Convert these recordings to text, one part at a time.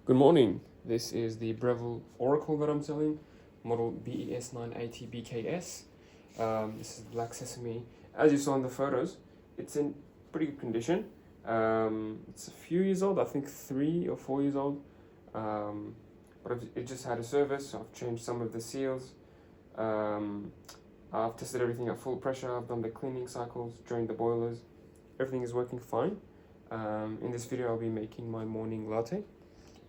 Good morning. This is the Breville Oracle that I'm selling, model BES980BKS. This is black sesame. As you saw in the photos, it's in pretty good condition. It's a few years old, I think 3 or 4 years old. But it just had a service, so I've changed some of the seals. I've tested everything at full pressure. I've done the cleaning cycles, drained the boilers. Everything is working fine. In this video, I'll be making my morning latte.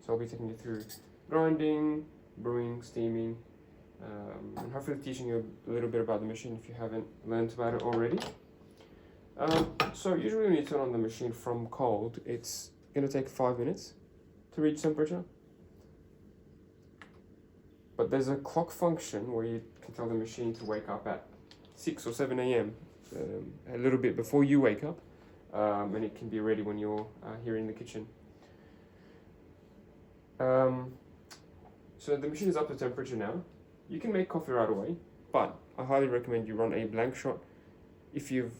So I'll be taking you through grinding, brewing, steaming, and hopefully teaching you a little bit about the machine if you haven't learned about it already. So usually when you turn on the machine from cold, it's going to take 5 minutes to reach temperature. But there's a clock function where you can tell the machine to wake up at 6 or 7 a.m. A little bit before you wake up, and it can be ready when you're here in the kitchen. So the machine is up to temperature now. You can make coffee right away, but I highly recommend you run a blank shot. If you've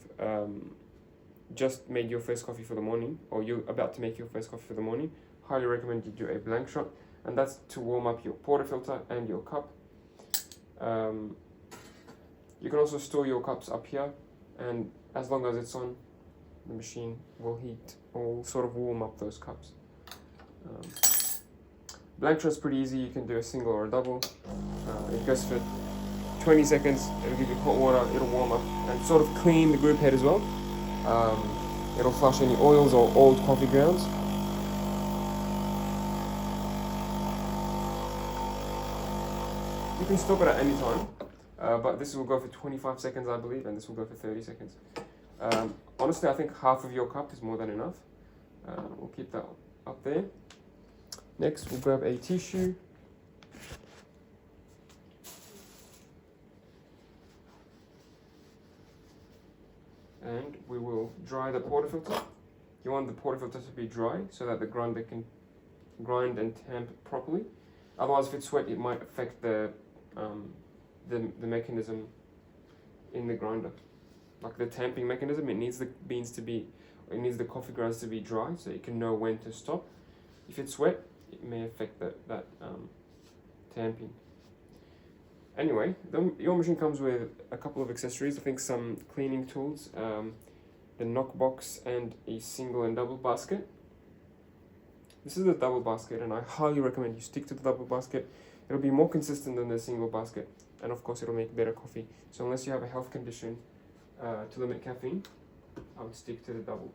just made your first coffee for the morning, or you're about to make your first coffee for the morning, highly recommend you do a blank shot, and that's to warm up your portafilter and your cup. You can also store your cups up here, and as long as it's on, the machine will heat or sort of warm up those cups. Blank shot's pretty easy. You can do a single or a double. It goes for 20 seconds. It'll give you hot water. It'll warm up and sort of clean the group head as well. It'll flush any oils or old coffee grounds. You can stop it at any time, but this will go for 25 seconds, I believe, and this will go for 30 seconds. Honestly, I think half of your cup is more than enough. We'll keep that up there. Next, we'll grab a tissue. And we will dry the portafilter. You want the portafilter to be dry so that the grinder can grind and tamp properly. Otherwise, if it's wet, it might affect the mechanism in the grinder. Like the tamping mechanism, it needs the the coffee grounds to be dry so you can know when to stop. If it's wet, it may affect that tamping. Anyway, your machine comes with a couple of accessories. I think some cleaning tools, the knock box, and a single and double basket. This is a double basket, and I highly recommend you stick to the double basket. It'll be more consistent than the single basket, and of course it'll make better coffee. So unless you have a health condition to limit caffeine, I would stick to the double.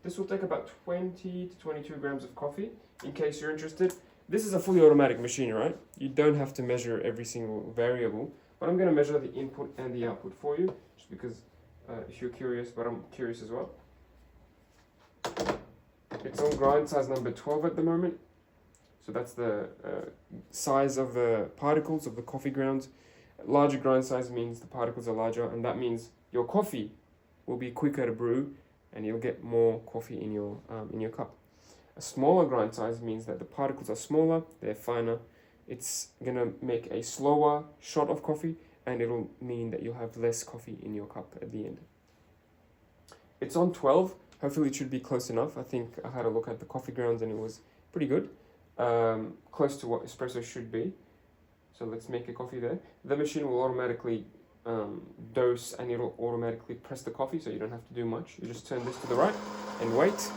This will take about 20 to 22 grams of coffee, in case you're interested. This is a fully automatic machine, right? You don't have to measure every single variable, but I'm going to measure the input and the output for you, just because if you're curious, but I'm curious as well. It's on grind size number 12 at the moment. So that's the size of the particles of the coffee grounds. Larger grind size means the particles are larger, and that means your coffee will be quicker to brew, and you'll get more coffee in your cup. A smaller grind size means that the particles are smaller, they're finer. It's gonna make a slower shot of coffee, and it'll mean that you'll have less coffee in your cup at the end. It's on 12. Hopefully it should be close enough. I think I had a look at the coffee grounds and it was pretty good. Close to what espresso should be. So let's make a coffee there. The machine will automatically dose, and it'll automatically press the coffee, so you don't have to do much. You just turn this to the right and wait.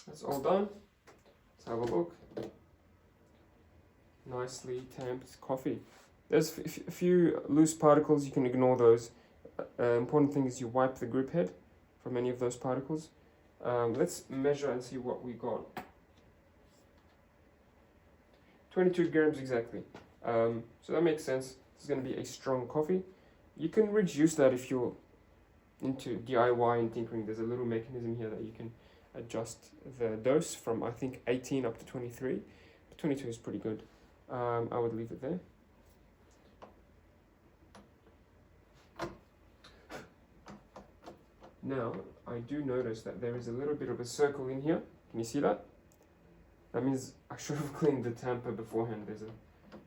That's all done. Let's have a look. Nicely tamped coffee. There's a few loose particles, you can ignore those. Important thing is you wipe the grip head from any of those particles. Let's measure and see what we got. 22 grams exactly. So that makes sense. This is going to be a strong coffee. You can reduce that if you're into DIY and tinkering. There's a little mechanism here that you can adjust the dose from, I think, 18 up to 23. But 22 is pretty good. I would leave it there. Now, I do notice that there is a little bit of a circle in here. Can you see that? That means I should have cleaned the tamper beforehand. There's a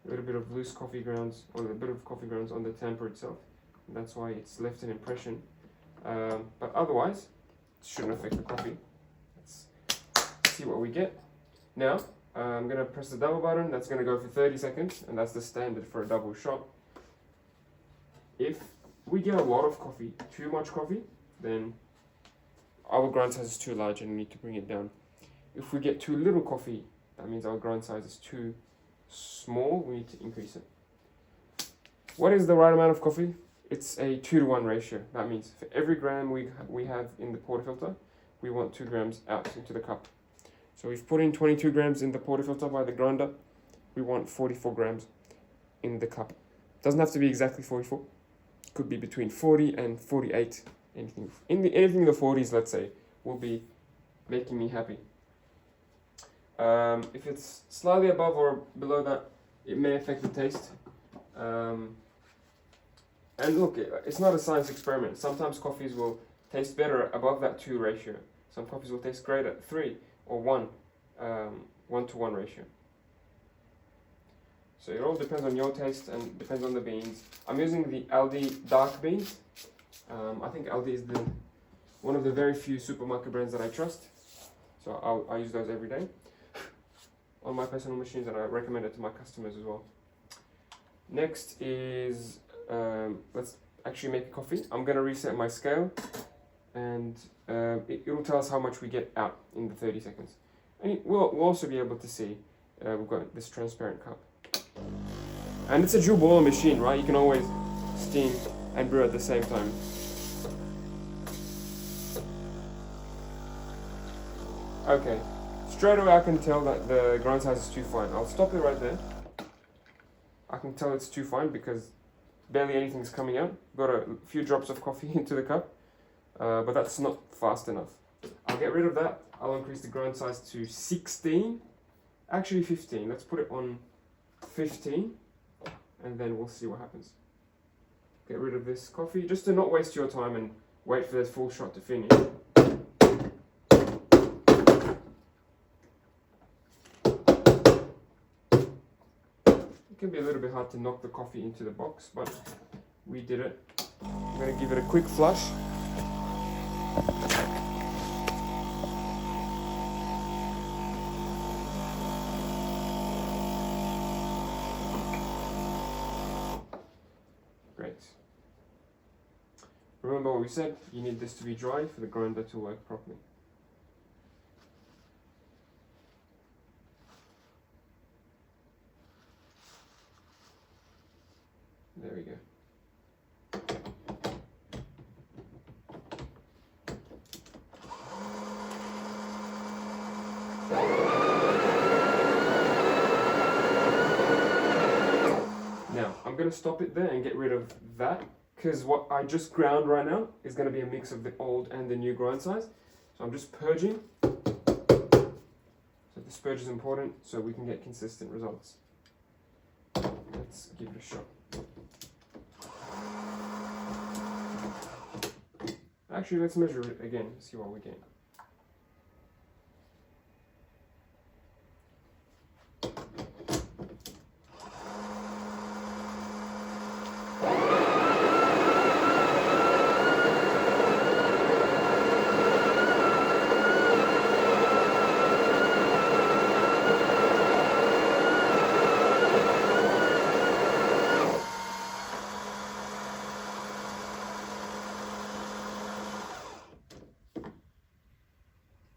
little bit of loose coffee grounds, or a bit of coffee grounds on the tamper itself. And that's why it's left an impression. But otherwise, it shouldn't affect the coffee. Let's see what we get. Now, I'm going to press the double button. That's going to go for 30 seconds, and that's the standard for a double shot. If we get a lot of coffee, too much coffee, then our grind size is too large and we need to bring it down. If we get too little coffee, that means our grind size is too small, we need to increase it. What is the right amount of coffee? It's a 2-to-1 ratio. That means for every gram we have in the portafilter, we want 2 grams out into the cup. So we've put in 22 grams in the portafilter by the grinder. We want 44 grams in the cup. Doesn't have to be exactly 44. Could be between 40 and 48. Anything in the 40s, let's say, will be making me happy. If it's slightly above or below that, it may affect the taste. And look, it's not a science experiment. Sometimes coffees will taste better above that 2 ratio. Some coffees will taste great at 3 or 1, 1-to-1 ratio. So it all depends on your taste and depends on the beans. I'm using the Aldi dark beans. I think Aldi is one of the very few supermarket brands that I trust. So I use those every day on my personal machines, and I recommend it to my customers as well. Next is, let's actually make a coffee. I'm going to reset my scale, and it'll tell us how much we get out in the 30 seconds. And we'll also be able to see, we've got this transparent cup. And it's a dual boiler machine, right? You can always steam and brew at the same time. Okay, straight away I can tell that the grind size is too fine. I'll stop it right there. I can tell it's too fine because barely anything's coming out. Got a few drops of coffee into the cup, but that's not fast enough. I'll get rid of that. I'll increase the grind size to 16, actually 15. Let's put it on 15, and then we'll see what happens. Get rid of this coffee, just to not waste your time and wait for this full shot to finish. It can be a little bit hard to knock the coffee into the box, but we did it. I'm going to give it a quick flush. Great. Remember what we said, you need this to be dry for the grinder to work properly. There we go. Now, I'm going to stop it there and get rid of that, because what I just ground right now is going to be a mix of the old and the new grind size. So I'm just purging. So this purge is important so we can get consistent results. Let's give it a shot. Actually, let's measure it again, see what we get.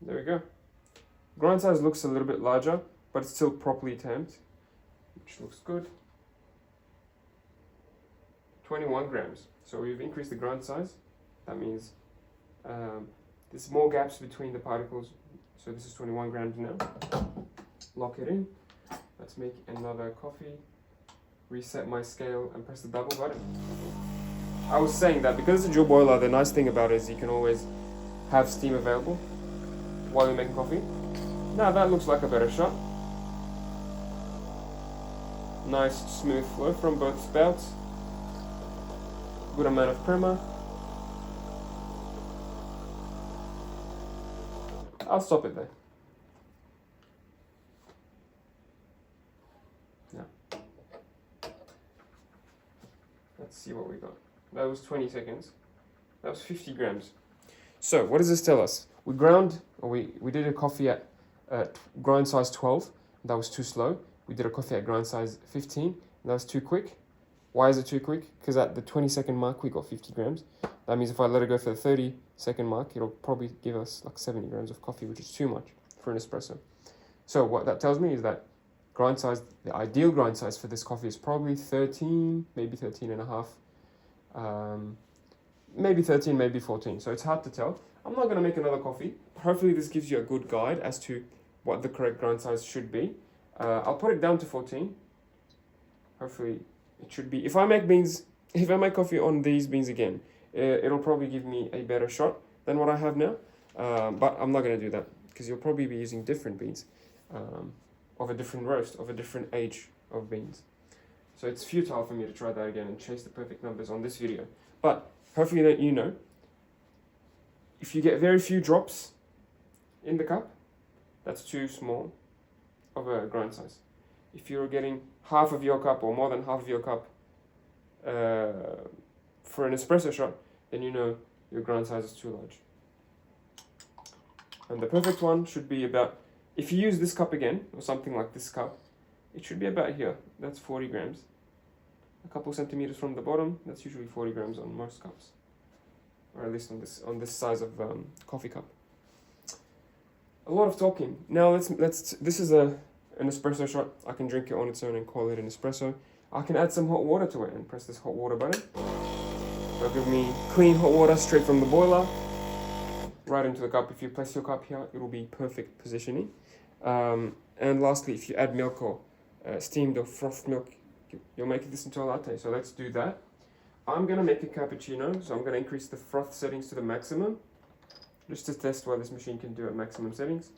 There we go. Grind size looks a little bit larger, but it's still properly tamped, which looks good. 21 grams. So we've increased the grind size. That means there's more gaps between the particles. So this is 21 grams now. Lock it in. Let's make another coffee. Reset my scale and press the double button. I was saying that because it's a dual boiler, the nice thing about it is you can always have steam available while you're making coffee. Now that looks like a better shot. Nice smooth flow from both spouts. Good amount of primer. I'll stop it there. Now, let's see what we got. That was 20 seconds. That was 50 grams. So what does this tell us? We ground, or we did a coffee at grind size 12. That was too slow. We did a coffee at grind size 15. That was too quick. Why is it too quick? Because at the 20-second mark, we got 50 grams. That means if I let it go for the 30-second mark, it'll probably give us like 70 grams of coffee, which is too much for an espresso. So what that tells me is that grind size, the ideal grind size for this coffee is probably 13, maybe 13 and a half, maybe 13, maybe 14. So it's hard to tell. I'm not going to make another coffee. Hopefully this gives you a good guide as to what the correct grind size should be. I'll put it down to 14. Hopefully it should be. If I make coffee on these beans again, it'll probably give me a better shot than what I have now. But I'm not going to do that because you'll probably be using different beans of a different roast, of a different age of beans. So it's futile for me to try that again and chase the perfect numbers on this video. But hopefully that you know, if you get very few drops in the cup, that's too small of a grind size. If you're getting half of your cup or more than half of your cup for an espresso shot, then you know your grind size is too large. And the perfect one should be about, if you use this cup again, or something like this cup, it should be about here. That's 40 grams. A couple centimeters from the bottom, that's usually 40 grams on most cups. Or at least on this size of coffee cup. A lot of talking. Now this is an espresso shot. I can drink it on its own and call it an espresso. I can add some hot water to it and press this hot water button. It'll give me clean hot water straight from the boiler, right into the cup. If you place your cup here, it'll be perfect positioning. And lastly, if you add milk or steamed or frothed milk, you'll make this into a latte. So let's do that. I'm gonna make a cappuccino, so I'm gonna increase the froth settings to the maximum, just to test what this machine can do at maximum settings.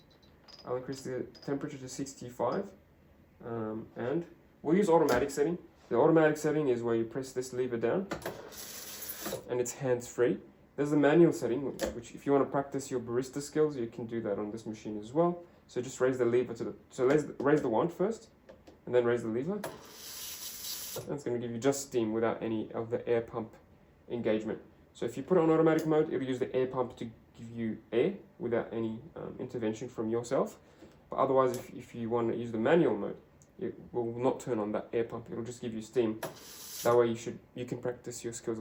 I'll increase the temperature to 65, and we'll use automatic setting. The automatic setting is where you press this lever down, and it's hands-free. There's the manual setting, which if you want to practice your barista skills, you can do that on this machine as well. So just raise the lever to the, so raise the wand first, and then raise the lever. That's going to give you just steam without any of the air pump engagement. So if you put it on automatic mode, it'll use the air pump to give you air without any intervention from yourself. But otherwise, if you want to use the manual mode, it will not turn on that air pump. It'll just give you steam. That way you can practice your skills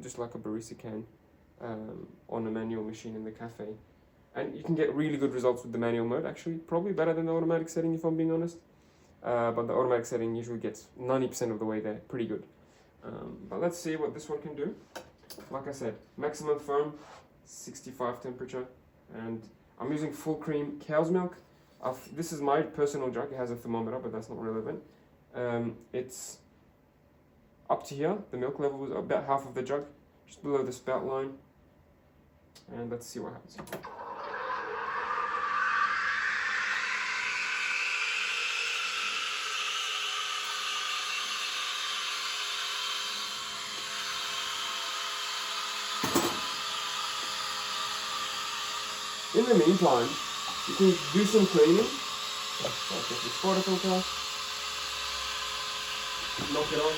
just like a barista can on a manual machine in the cafe. And you can get really good results with the manual mode, actually, probably better than the automatic setting if I'm being honest. But the automatic setting usually gets 90% of the way there, pretty good. But let's see what this one can do. Like I said, maximum foam, 65 temperature, and I'm using full cream cow's milk. This is my personal jug, it has a thermometer, but that's not relevant. It's up to here, the milk level is about half of the jug, just below the spout line. And let's see what happens. In the meantime, you can do some cleaning. Like this water filter. Knock it off.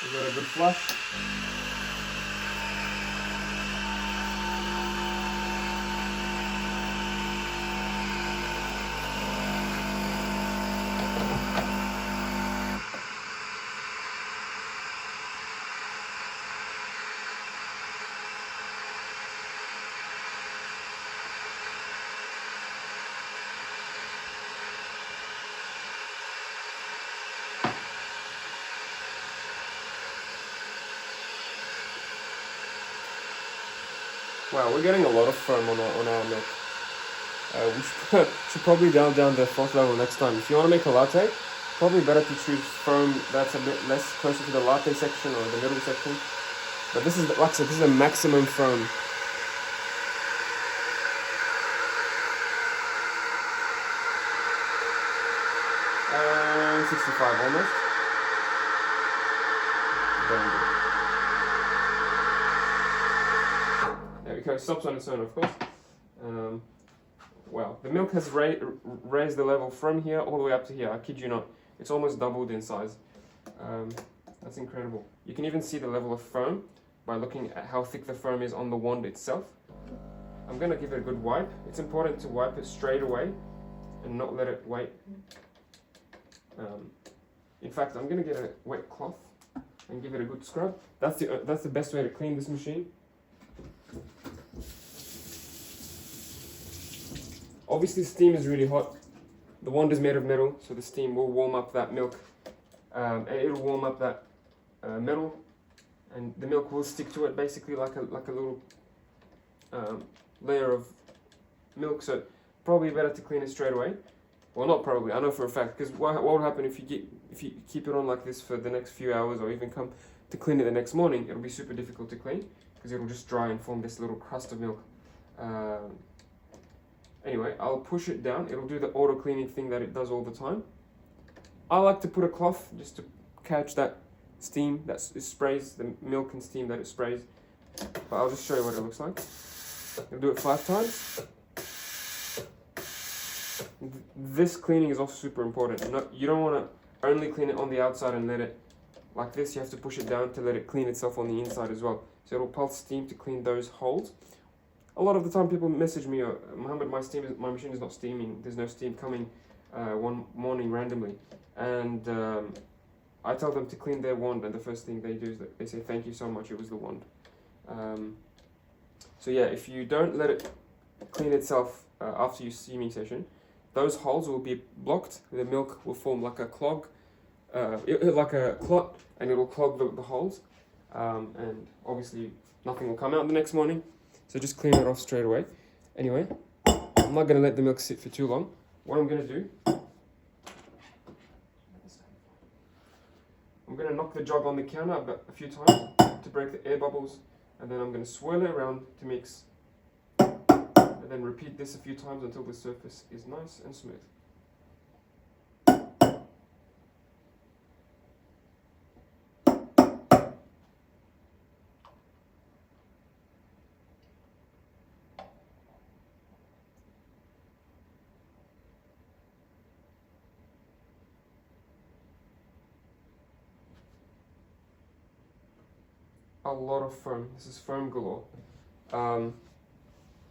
We've got a good flush. Wow, we're getting a lot of foam on our milk. We should probably dial down the froth level next time. If you want to make a latte, probably better to choose foam that's a bit less closer to the latte section or the middle section. But this is, like I said, this is a maximum foam. And 65 almost. Very good. it stops on its own, of course. Wow, the milk has raised the level from here all the way up to here. I kid you not, it's almost doubled in size. That's incredible. You can even see the level of foam by looking at how thick the foam is on the wand itself. I'm going to give it a good wipe. It's important to wipe it straight away and not let it wait. In fact, I'm going to get a wet cloth and give it a good scrub. That's the best way to clean this machine. Obviously, steam is really hot. The wand is made of metal, so the steam will warm up that milk, and it'll warm up that metal, and the milk will stick to it basically like a little layer of milk. So probably better to clean it straight away. Well, not probably. I know for a fact, because what will happen if you keep it on like this for the next few hours, or even come to clean it the next morning, it'll be super difficult to clean because it'll just dry and form this little crust of milk. Anyway, I'll push it down. It'll do the auto cleaning thing that it does all the time. I like to put a cloth just to catch that steam that it sprays, the milk and steam that it sprays. But I'll just show you what it looks like. I'll do it 5 times. This cleaning is also super important. You don't want to only clean it on the outside and let it like this. You have to push it down to let it clean itself on the inside as well. So it'll pulse steam to clean those holes. A lot of the time people message me, Mohammed, my machine is not steaming. There's no steam coming one morning randomly. And I tell them to clean their wand, and the first thing they do is that they say, thank you so much, it was the wand. So yeah, if you don't let it clean itself after your steaming session, those holes will be blocked. The milk will form like a clog, like a clot, and it'll clog the holes. And obviously nothing will come out the next morning. So just clean it off straight away. Anyway, I'm not going to let the milk sit for too long. What I'm going to do, I'm going to knock the jug on the counter a few times to break the air bubbles, and then I'm going to swirl it around to mix, and then repeat this a few times until the surface is nice and smooth. A lot of foam. This is foam galore.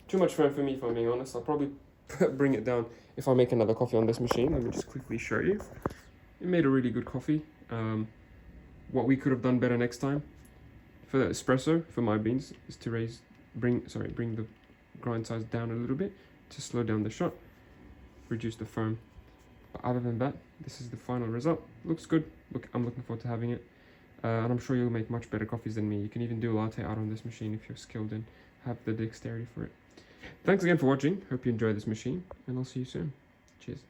Too much foam for me, if I'm being honest. I'll probably bring it down if I make another coffee on this machine. Let me just quickly show you. It made a really good coffee. What we could have done better next time for the espresso for my beans is to bring the grind size down a little bit to slow down the shot, reduce the foam. But other than that, this is the final result. Looks good. I'm looking forward to having it. And I'm sure you'll make much better coffees than me. You can even do a latte art on this machine if you're skilled and have the dexterity for it. Thanks again for watching. Hope you enjoy this machine, and I'll see you soon. Cheers.